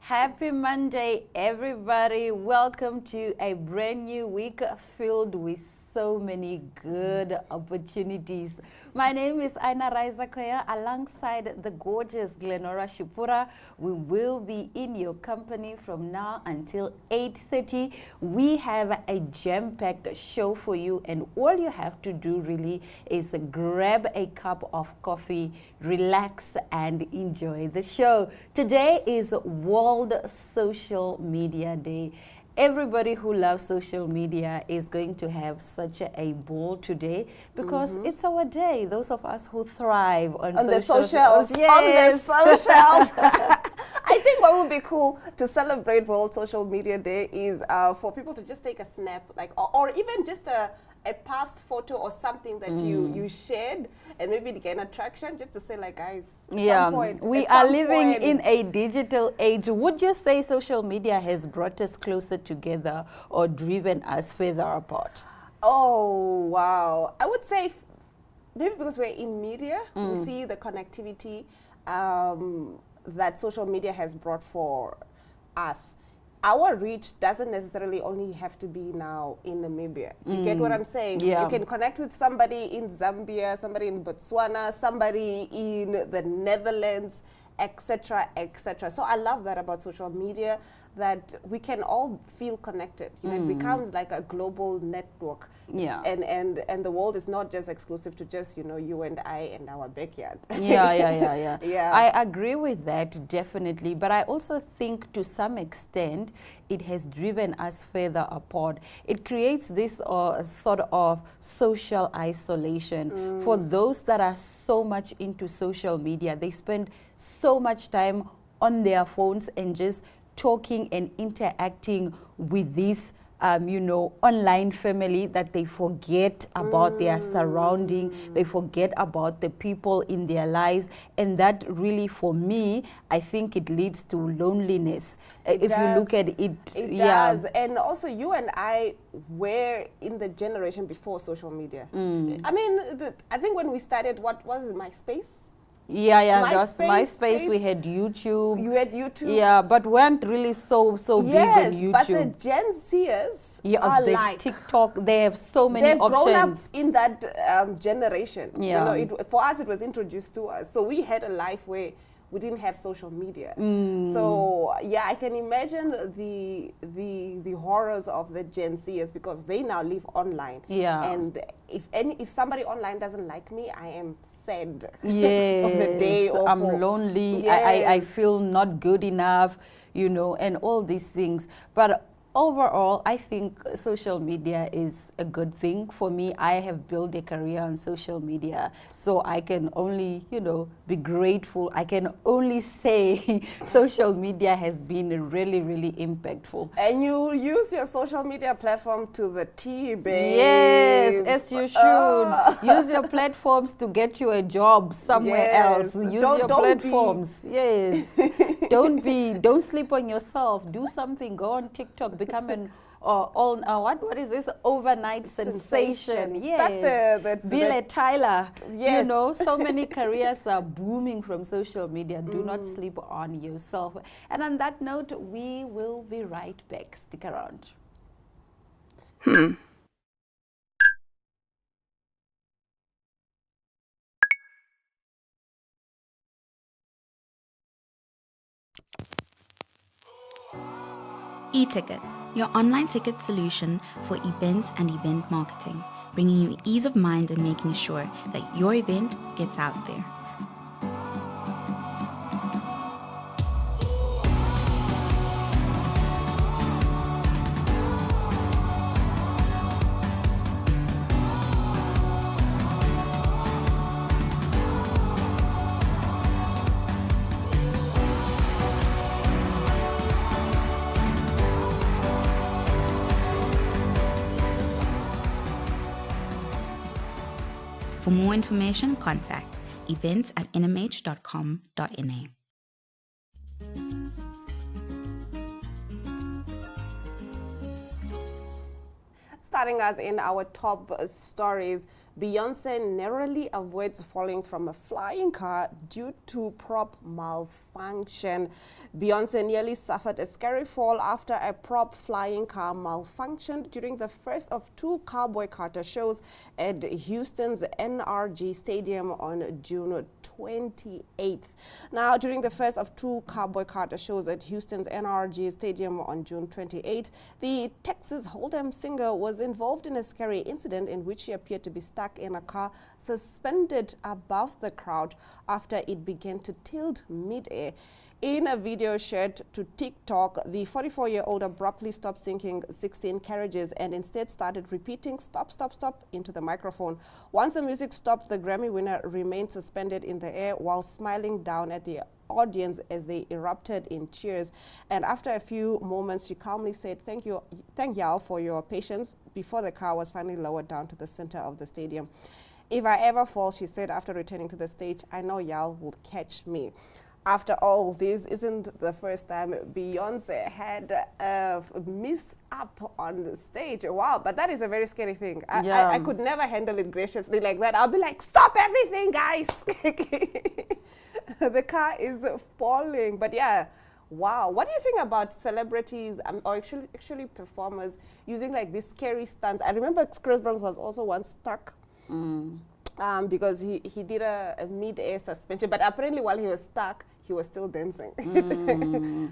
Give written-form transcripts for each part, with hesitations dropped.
Happy Monday, everybody. Welcome to a brand new week filled with so many good opportunities. My name is Aina Raizakoya alongside the gorgeous Glenora Shipura. We will be in your company from now until 8:30. We have a jam-packed show for you, and all you have to do really is grab a cup of coffee, relax, and enjoy the show. Today is World Social Media Day. Everybody who loves social media is going to have such a ball today because it's our day. Those of us who thrive on the socials. socials. I think what would be cool to celebrate World Social Media Day is for people to just take a snap, like, or even just a past photo or something that you shared and maybe gain attraction, just to say, like, guys, Yeah, we are living in a digital age. Would you say social media has brought us closer together or driven us further apart? Oh, wow. I would say maybe because we're in media, we see the connectivity that social media has brought for us. Our reach doesn't necessarily only have to be now in Namibia. Do you get what I'm saying? Yeah. You can connect with somebody in Zambia, somebody in Botswana, somebody in the Netherlands, etc., etc. So I love that about social media, that we can all feel connected. You know, it becomes like a global network. Yeah. And the world is not just exclusive to just, you and I and our backyard. Yeah. Yeah. I agree with that, definitely. But I also think to some extent, it has driven us further apart. It creates this sort of social isolation. For those that are so much into social media, they spend so much time on their phones and just talking and interacting with this online family, that they forget about their surrounding, they forget about the people in their lives, and that really, for me, I think it leads to loneliness. If you look at it, it does. And also, you and I were in the generation before social media. I mean, I think when we started, what was it, MySpace? There was MySpace, we had YouTube. You had YouTube. Yeah, but weren't really so big on YouTube. Yes, but the Gen Zers are there's like TikTok. They have so many they've options. grown up in that generation. Yeah. For us, it was introduced to us. So we had a life where we didn't have social media. So yeah, I can imagine the horrors of the Gen Zers, because they now live online. Yeah. And if somebody online doesn't like me, I am sad. Yes, of the day. I'm lonely. Yes. I feel not good enough, and all these things. But overall, I think social media is a good thing. For me, I have built a career on social media, so I can only, be grateful. I can only say social media has been really, really impactful. And you use your social media platform to the T, babe. Yes, as you should. Use your platforms to get you a job somewhere else. Use your platforms. Yes. Don't sleep on yourself. Do something. Go on TikTok. Become an what is this, overnight sensation. Yes. Start Bill Tyler. Yes. So many careers are booming from social media. Do not sleep on yourself. And on that note, we will be right back. Stick around. eTicket, your online ticket solution for events and event marketing, bringing you ease of mind and making sure that your event gets out there. For more information, contact events@nmh.com.na. Starting us in our top stories, Beyonce narrowly avoids falling from a flying car due to prop malfunction. Beyonce nearly suffered a scary fall after a prop flying car malfunctioned during the first of two Cowboy Carter shows at Houston's NRG Stadium on June 28th. Now, during the first of two Cowboy Carter shows at Houston's NRG Stadium on June 28th, the Texas Hold'em singer was involved in a scary incident in which she appeared to be stuck in a car suspended above the crowd after it began to tilt mid-air. In a video shared to TikTok, the 44-year-old abruptly stopped sinking 16 carriages and instead started repeating "stop, stop, stop" into the microphone. Once the music stopped, the Grammy winner remained suspended in the air while smiling down at the audience as they erupted in cheers. And after a few moments, she calmly said, thank y'all for your patience," before the car was finally lowered down to the center of the stadium. "If I ever fall," she said after returning to the stage, "I know y'all will catch me." After all, this isn't the first time Beyonce had missed up on the stage. Wow, but that is a very scary thing. I could never handle it graciously like that. I'll be like, "Stop everything, guys." The car is falling. But yeah, wow. What do you think about celebrities or actually performers using like these scary stunts? I remember Chris Brown was also once stuck. Because he did a mid-air suspension, but apparently while he was stuck, he was still dancing.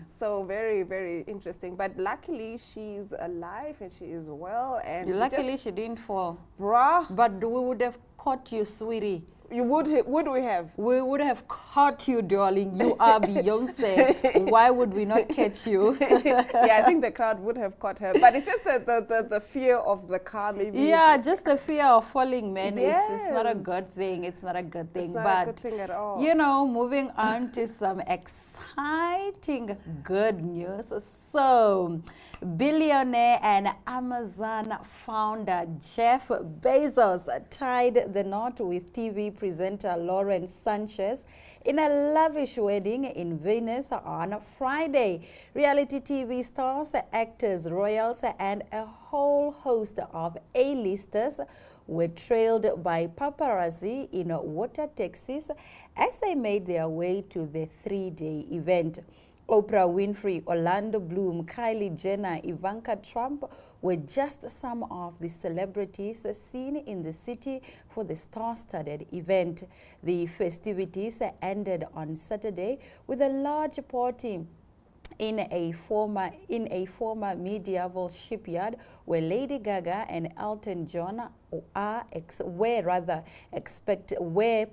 So very, very interesting. But luckily, she's alive and she is well. And luckily, she didn't fall. Bruh. But we would have caught you, sweetie. You would we have? We would have caught you, darling. You are Beyonce. Why would we not catch you? Yeah, I think the crowd would have caught her. But it's just the fear of the car, maybe. Yeah, just the fear of falling, man. Yes. It's not a good thing. It's not a good thing. It's not but, a good thing at all. You know, moving on to some exciting good news. So, billionaire and Amazon founder Jeff Bezos tied the knot with TV presenter Lauren Sanchez in a lavish wedding in Venice on Friday. Reality TV stars, actors, royals, and a whole host of A-listers were trailed by paparazzi in water taxis as they made their way to the three-day event. Oprah Winfrey, Orlando Bloom, Kylie Jenner, Ivanka Trump were just some of the celebrities seen in the city for the star-studded event. The festivities ended on Saturday with a large party in a former medieval shipyard where Lady Gaga and Elton John were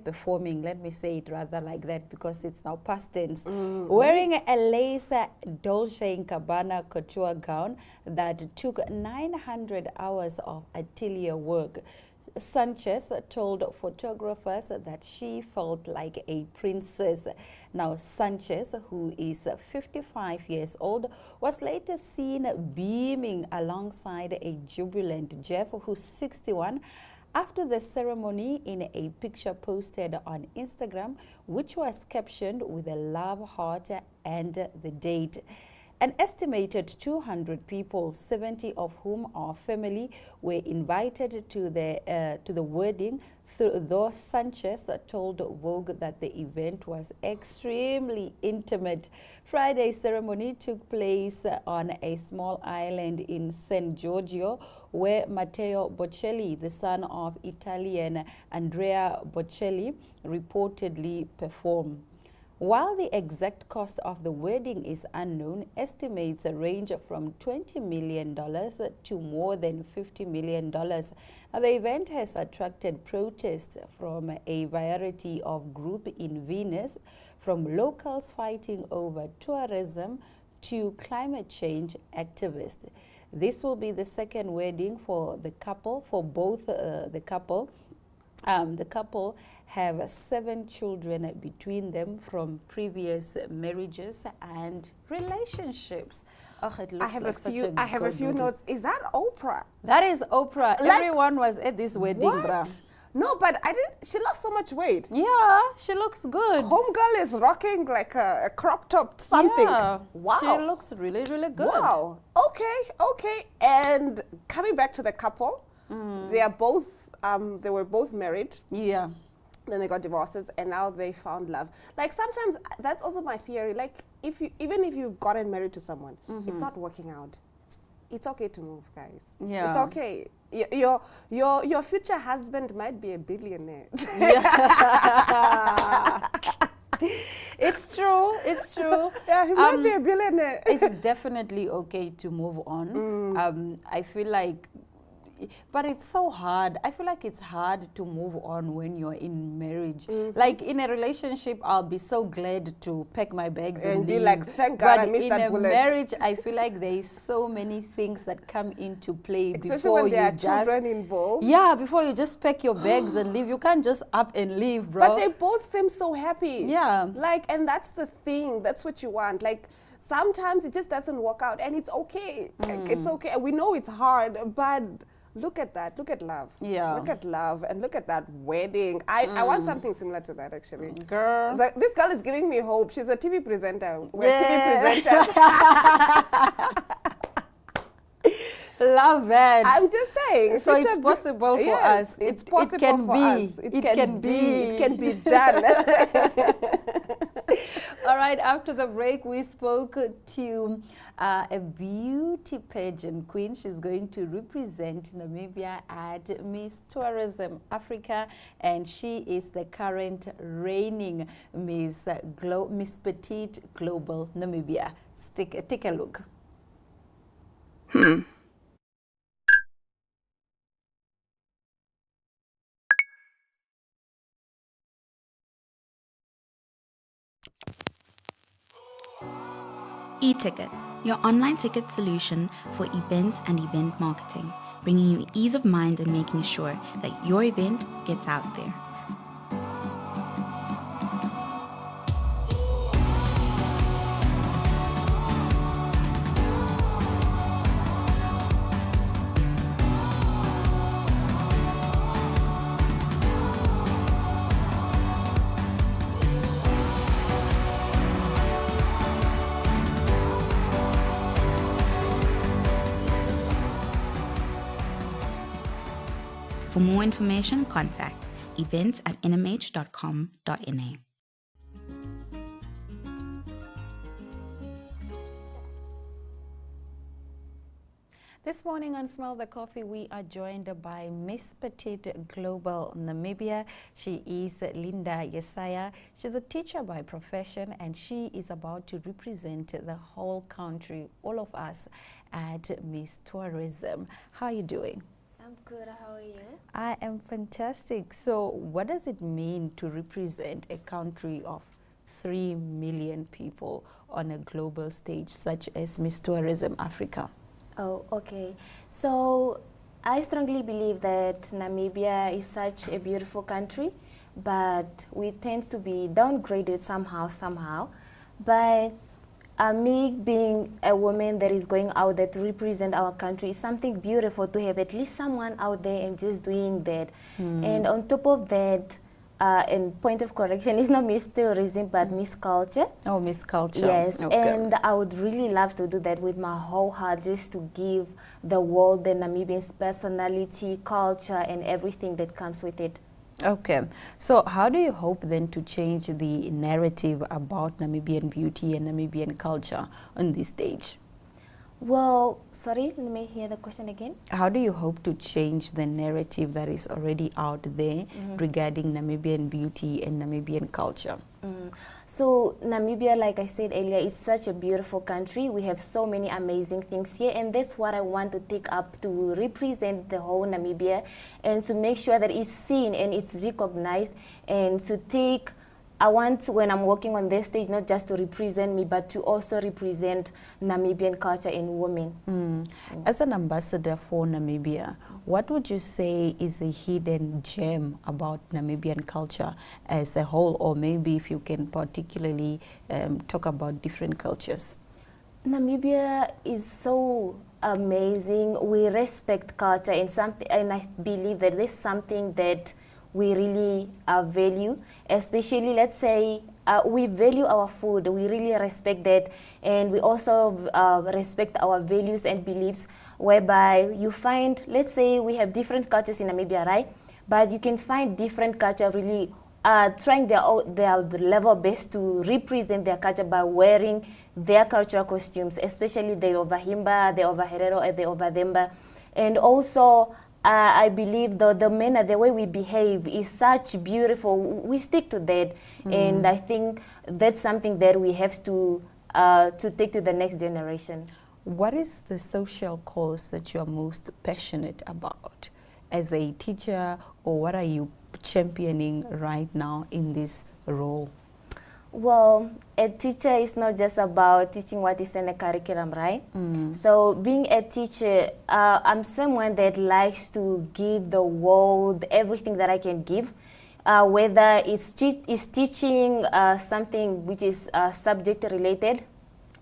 performing. Let me say it rather like that because it's now past tense. Wearing a lace Dolce & Gabbana couture gown that took 900 hours of atelier work, Sanchez told photographers that she felt like a princess. Now, Sanchez, who is 55 years old, was later seen beaming alongside a jubilant Jeff, who's 61, after the ceremony in a picture posted on Instagram, which was captioned with a love heart and the date. An estimated 200 people, 70 of whom are family, were invited to the wedding, though Sanchez told Vogue that the event was extremely intimate. Friday's ceremony took place on a small island in San Giorgio, where Matteo Bocelli, the son of Italian Andrea Bocelli, reportedly performed. While the exact cost of the wedding is unknown, estimates range from $20 million to more than $50 million. Now, the event has attracted protests from a variety of groups in Venice, from locals fighting over tourism to climate change activists. This will be the second wedding for the couple, for both the couple. The couple have 7 children between them from previous marriages and relationships. Oh, it looks like such a I have a few notes. Is that Oprah? That is Oprah. Like, everyone was at this wedding, what? bruh. No, but I didn't. She lost so much weight. Yeah, she looks good. Homegirl is rocking like a crop top something. Yeah, wow. she looks really, really good. Wow. Okay. And coming back to the couple, they are both they were both married. Yeah. Then they got divorces, and now they found love. Like sometimes that's also my theory. Like even if you've gotten married to someone, it's not working out. It's okay to move, guys. Yeah. It's okay. Your future husband might be a billionaire. It's true. It's true. Yeah, he might be a billionaire. It's definitely okay to move on. I feel like, but it's so hard. I feel like it's hard to move on when you're in marriage. Like in a relationship, I'll be so glad to pack my bags and be leave. like, thank God but I missed that bullet. in a marriage, I feel like there is so many things that come into play Especially before when there you are children involved. Yeah, before you just pack your bags and leave. You can't just up and leave, bro. But they both seem so happy. Yeah. Like, and that's the thing. That's what you want. Like, sometimes it just doesn't work out, and it's okay. Like, it's okay. We know it's hard, but look at that. Look at love. Yeah. Look at love, and look at that wedding. I want something similar to that, actually. Girl. This girl is giving me hope. She's a TV presenter. We're Yeah. TV presenters. Love it. I'm just saying. So it's possible for us. It's It possible can for be. us. It can be. It can be done. All right, after the break, we spoke to a beauty pageant queen. She's going to represent Namibia at Miss Tourism Africa, and she is the current reigning Miss Petite Global Namibia. Take a look. eTicket, your online ticket solution for events and event marketing, bringing you ease of mind and making sure that your event gets out there. For more information, contact events@nhh.com.na. This morning on Smell the Coffee, we are joined by Miss Petite Global Namibia. She is Linda Yesaya. She's a teacher by profession, and she is about to represent the whole country, all of us, at Miss Tourism. How are you doing? I'm good. How are you? I am fantastic. So what does it mean to represent a country of 3 million people on a global stage such as Miss Tourism Africa? Oh, okay. So I strongly believe that Namibia is such a beautiful country, but we tend to be downgraded somehow. But me being a woman that is going out there to represent our country is something beautiful to have at least someone out there and just doing that. And on top of that, and point of correction, it's not Miss Tourism, but Miss Culture. Oh, Miss Culture. Yes, Okay. and I would really love to do that with my whole heart, just to give the world the Namibian's personality, culture, and everything that comes with it. Okay, so how do you hope then to change the narrative about Namibian beauty and Namibian culture on this stage? Well, sorry, let me hear the question again. How do you hope to change the narrative that is already out there regarding Namibian beauty and Namibian culture? So Namibia, like I said earlier, is such a beautiful country. We have so many amazing things here, and that's what I want to take up to represent the whole Namibia and to make sure that it's seen and it's recognized, and to take, I want, when I'm walking on this stage, not just to represent me, but to also represent Namibian culture and women. As an ambassador for Namibia, what would you say is the hidden gem about Namibian culture as a whole, or maybe if you can particularly talk about different cultures? Namibia is so amazing. We respect culture, and I believe that there's something that we really value, especially, let's say, we value our food. We really respect that, and we also respect our values and beliefs, whereby you find, let's say, we have different cultures in Namibia, right? but you can find different culture really trying their level best to represent their culture by wearing their cultural costumes, especially the Ovahimba, the Ovaherero, and the Ovademba. And also, I believe the manner, the way we behave is such beautiful. We stick to that, and I think that's something that we have to take to the next generation. What is the social cause that you are most passionate about as a teacher, or what are you championing right now in this role? Well, a teacher is not just about teaching what is in the curriculum, right? So being a teacher, I'm someone that likes to give the world everything that I can give, whether it's teaching something which is subject related.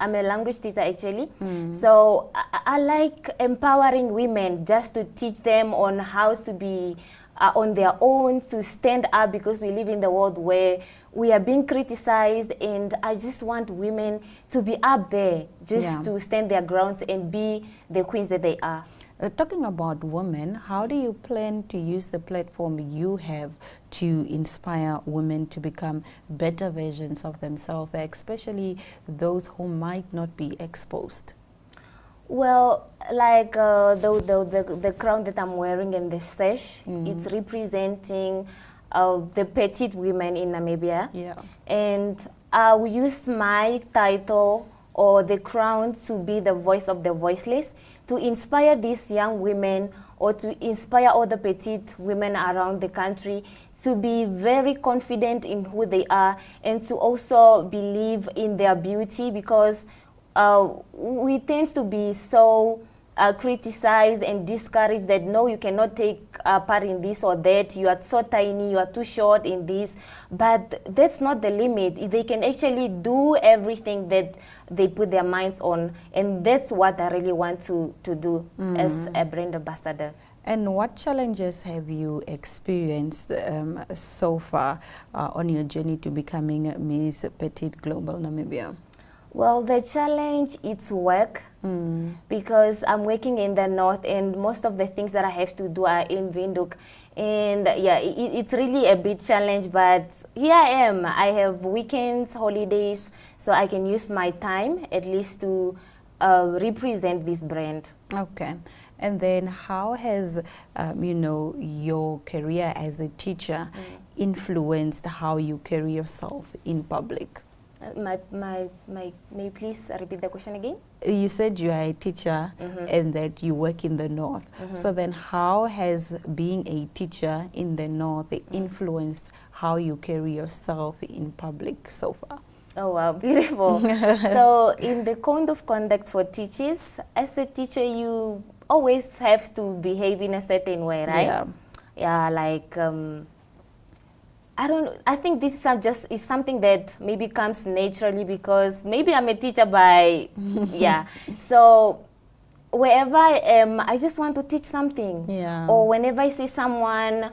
I'm a language teacher actually. So I like empowering women just to teach them on how to be on their own, to stand up, because we live in the world where we are being criticized, and I just want women to be up there, just to stand their grounds and be the queens that they are. Talking about women, how do you plan to use the platform you have to inspire women to become better versions of themselves, especially those who might not be exposed? Well, like the crown that I'm wearing and the sash, it's representing the petite women in Namibia. Yeah. And I will use my title or the crown to be the voice of the voiceless, to inspire these young women or to inspire other petite women around the country to be very confident in who they are, and to also believe in their beauty, because we tend to be so criticized and discouraged that no, you cannot take part in this or that, you are so tiny, you are too short in this. But that's not the limit. They can actually do everything that they put their minds on, and that's what I really want to do as a brand ambassador. And what challenges have you experienced so far on your journey to becoming Miss Petite Global Namibia? Well, the challenge is work, because I'm working in the north, and most of the things that I have to do are in Windhoek. And yeah, it's really a big challenge, but here I am. I have weekends, holidays, so I can use my time at least to represent this brand. Okay. And then how has, your career as a teacher influenced how you carry yourself in public? May you please repeat the question again? You said you are a teacher and that you work in the north. So then how has being a teacher in the north influenced how you carry yourself in public so far? Oh wow, beautiful. So in the code of conduct for teachers, as a teacher you always have to behave in a certain way, right? Yeah. Yeah, like I think this is something that maybe comes naturally, because maybe I'm a teacher by, yeah. So wherever I am, I just want to teach something. Yeah. Or whenever I see someone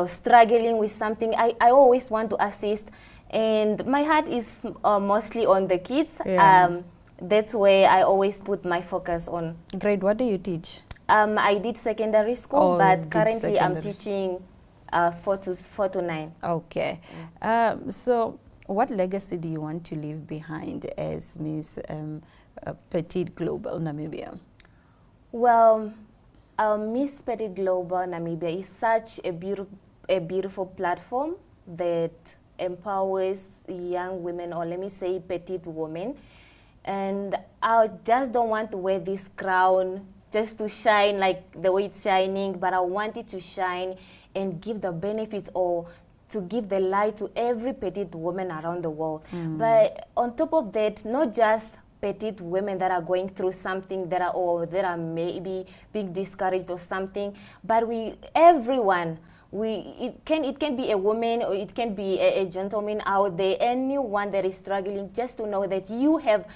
struggling with something, I always want to assist. And my heart is mostly on the kids. Yeah. That's where I always put my focus on. Great. What do you teach? I did secondary school, Oh, but did currently I'm secondary. teaching 4 to 9. Okay. So what legacy do you want to leave behind as Miss Petite Global Namibia? Well, Miss Petite Global Namibia is such a beautiful platform that empowers young women, or let me say petite women. And I just don't want to wear this crown just to shine like the way it's shining, but I want it to shine and give the benefits, or to give the light to every petite woman around the world. But on top of that, not just petite women that are going through something that are maybe being discouraged or something, but everyone. It can be a woman, or it can be a gentleman out there, anyone that is struggling, just to know that you have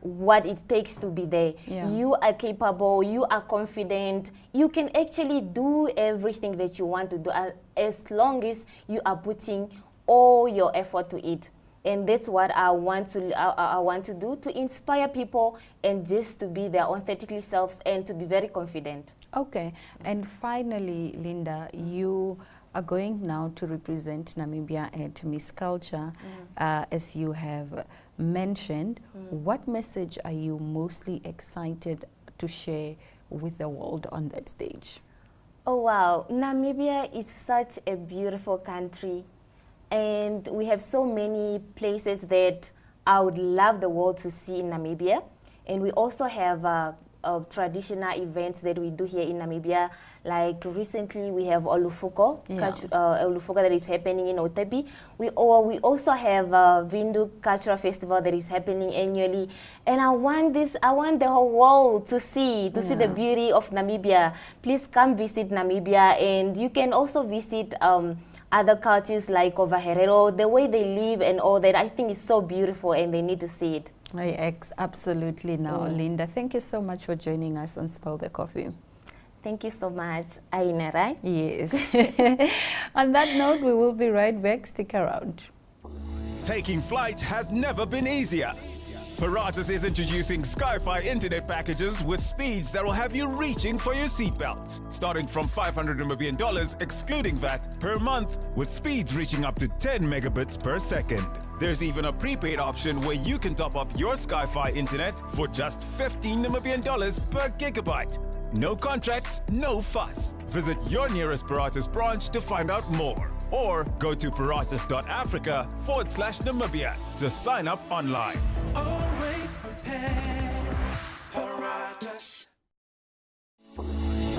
what it takes to be there. Yeah. You are capable, you are confident, you can actually do everything that you want to do, as long as you are putting all your effort to it. And that's what I want to do, to inspire people and just to be their authentically selves and to be very confident. Okay, and finally, Linda, you are going now to represent Namibia at Miss Culture, as you have mentioned. What message are you mostly excited to share with the world on that stage? Oh wow, Namibia is such a beautiful country, and we have so many places that I would love the world to see in Namibia. And we also have traditional events that we do here in Namibia. Like recently we have Olufuko, Olufuko that is happening in Otebi. We also have Vindu Cultural Festival that is happening annually. And I want the whole world to see the beauty of Namibia. Please come visit Namibia, and you can also visit other cultures like Ovaherero, the way they live and all that. I think is so beautiful, and they need to see it. Absolutely now, Linda. Thank you so much for joining us on Spill the Coffee. Thank you so much, Aina, right? Yes. On that note, we will be right back. Stick around. Taking flight has never been easier. Paratus is introducing Sky-Fi internet packages with speeds that will have you reaching for your seatbelts, starting from $500 million excluding VAT per month, with speeds reaching up to 10 megabits per second. There's even a prepaid option where you can top up your Sky-Fi internet for just $15 million per gigabyte. No contracts, no fuss. Visit your nearest Paratus branch to find out more, or go to paratus.africa/Namibia to sign up online. Always prepared, Paratus.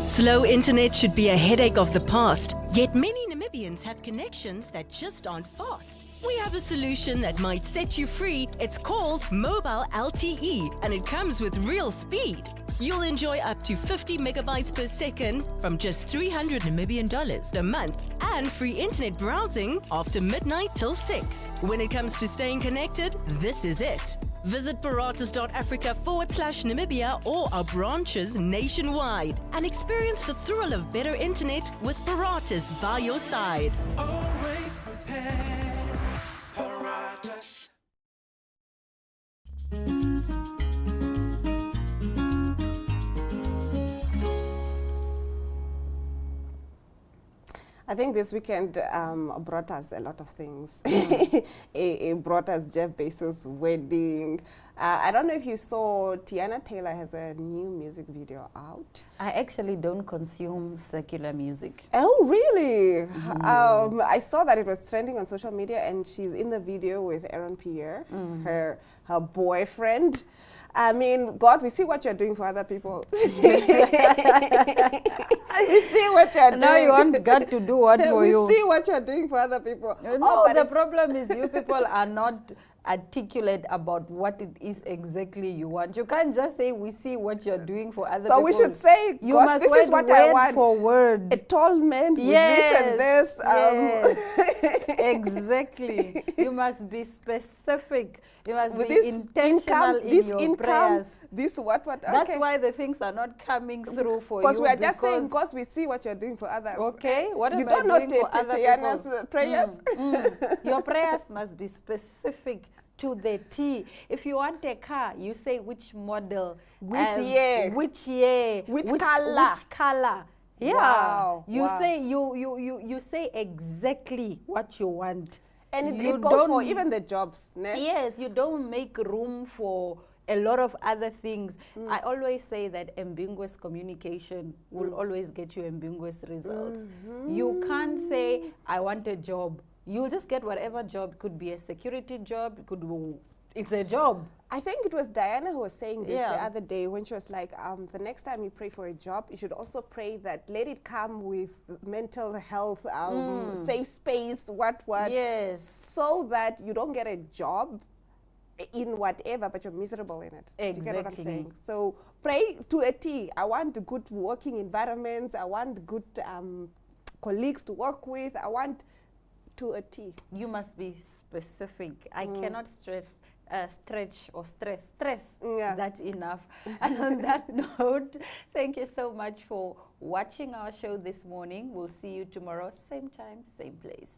Slow internet should be a headache of the past, yet many Namibians have connections that just aren't fast. We have a solution that might set you free. It's called Mobile LTE, and it comes with real speed. You'll enjoy up to 50 megabytes per second from just $300 Namibian a month, and free internet browsing after midnight till 6. When it comes to staying connected, this is it. Visit paratus.africa/Namibia or our branches nationwide and experience the thrill of better internet with Paratus by your side. Always prepared, Paratus. I think this weekend brought us a lot of things. It brought us Jeff Bezos' wedding. I don't know if you saw, Tiana Taylor has a new music video out. I actually don't consume secular music. Oh, really? I saw that it was trending on social media, and she's in the video with Aaron Pierre, her boyfriend. I mean, God, we see what you're doing for other people. We see what you're doing. Now you want God to do what for you? We see what you're doing for other people. No, but the problem is you people are not articulate about what it is exactly you want. You can't just say, we see what you're doing for other people. So we should say, you God, must this is what I want. For word. A tall man with this and this. Yes. Exactly. You must be specific. You must with be this intentional income, in your prayers. This what? That's why the things are not coming through for you. Because we are just saying, because we see what you're doing for others. Okay, what you am I doing for other Tiana's prayers? Your prayers must be specific to the T. If you want a car, you say which model, which year, which color. Yeah, wow. You say you say exactly what you want. And it goes for even the jobs. Ne? Yes, you don't make room for a lot of other things. I always say that ambiguous communication will always get you ambiguous results. You can't say, I want a job. You'll just get whatever job. Could be a security job, it's a job. I think it was Diana who was saying this the other day when she was like, the next time you pray for a job, you should also pray that let it come with mental health, safe space, what, yes, so that you don't get a job in whatever, but you're miserable in it. Exactly. Do you get what I'm saying? So pray to a T. I want good working environments. I want good colleagues to work with. I want to a T. You must be specific. I cannot stretch that's enough. And on that note, thank you so much for watching our show this morning. We'll see you tomorrow, same time, same place.